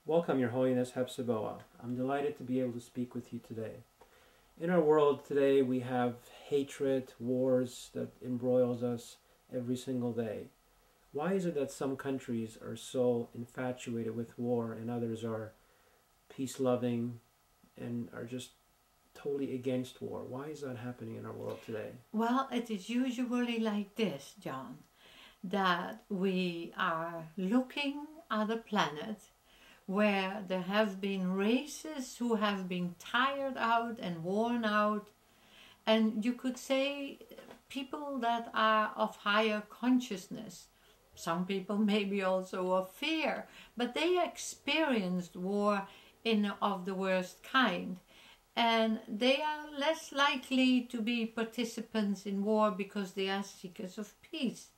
Welcome, Your Holiness Hehpsehboah. I'm delighted to be able to speak with you today. In our world today, we have hatred, wars that embroils us every single day. Why is it that some countries are so infatuated with war and others are peace-loving and are just totally against war? Why is that happening in our world today? Well, it is usually like this, John, that we are looking at a planet where there have been races who have been tired out and worn out, and you could say people that are of higher consciousness. Some people maybe also of fear, but they experienced war of the worst kind, and they are less likely to be participants in war because they are seekers of peace.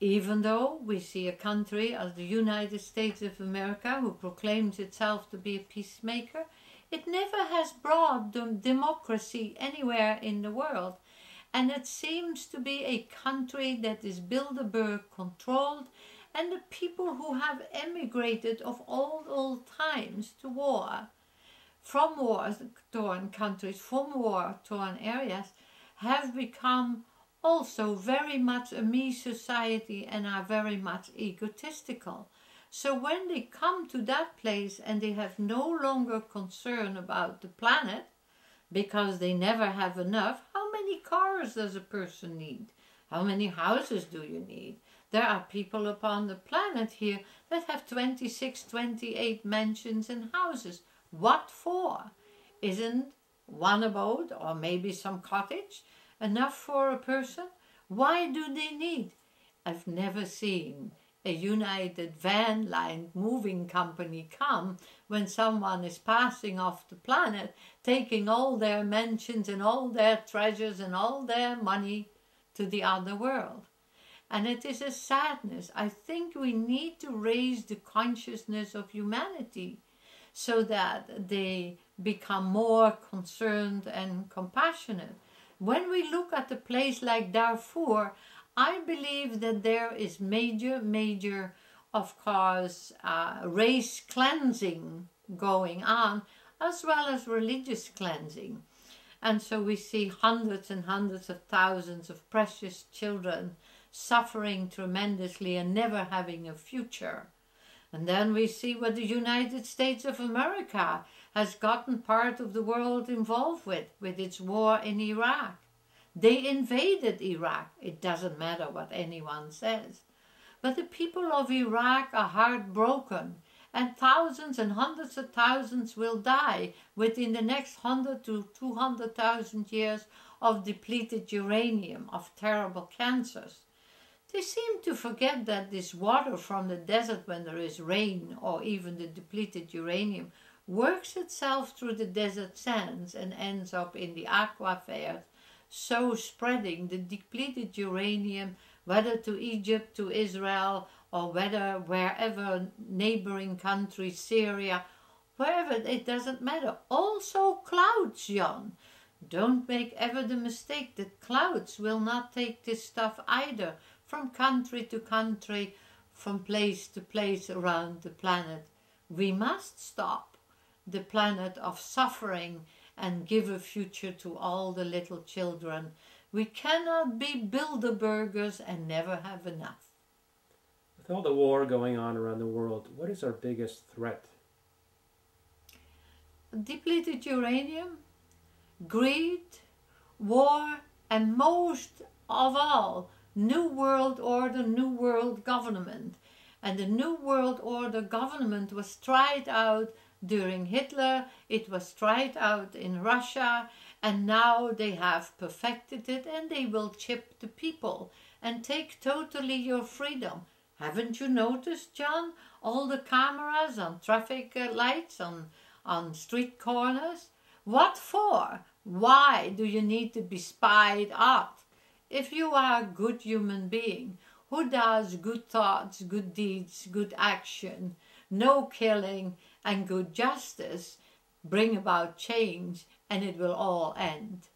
Even though we see a country as the United States of America, who proclaims itself to be a peacemaker, it never has brought democracy anywhere in the world. And it seems to be a country that is Bilderberg controlled, and the people who have emigrated of old times to war, from war-torn countries, from war-torn areas, have become also very much a me society and are very much egotistical. So when they come to that place and they have no longer concern about the planet, because they never have enough, how many cars does a person need? How many houses do you need? There are people upon the planet here that have 26, 28 mansions and houses. What for? Isn't one abode or maybe some cottage enough for a person? Why do they need? I've never seen a United van line moving company come when someone is passing off the planet, taking all their mansions and all their treasures and all their money to the other world. And it is a sadness. I think we need to raise the consciousness of humanity so that they become more concerned and compassionate. When we look at a place like Darfur, I believe that there is major, of course, race cleansing going on, as well as religious cleansing. And so we see hundreds and hundreds of thousands of precious children suffering tremendously and never having a future. And then we see what the United States of America has gotten part of the world involved with its war in Iraq. They invaded Iraq. It doesn't matter what anyone says. But the people of Iraq are heartbroken, and thousands and hundreds of thousands will die within the next 100 to 200,000 years of depleted uranium, of terrible cancers. They seem to forget that this water from the desert when there is rain, or even the depleted uranium, works itself through the desert sands and ends up in the aquifers, so spreading the depleted uranium, whether to Egypt, to Israel, or wherever neighboring countries, Syria, wherever, it doesn't matter. Also clouds, John. Don't make ever the mistake that clouds will not take this stuff either, from country to country, from place to place around the planet. We must stop the planet of suffering and give a future to all the little children. We cannot be Bilderbergers and never have enough. With all the war going on around the world, what is our biggest threat? Depleted uranium, greed, war, and most of all, New World Order, New World Government. And the New World Order government was tried out during Hitler, it was tried out in Russia, and now they have perfected it, and they will chip the people and take totally your freedom. Haven't you noticed, John, all the cameras on traffic lights, on street corners? What for? Why do you need to be spied out? If you are a good human being who does good thoughts, good deeds, good action, no killing and good justice, bring about change, and it will all end.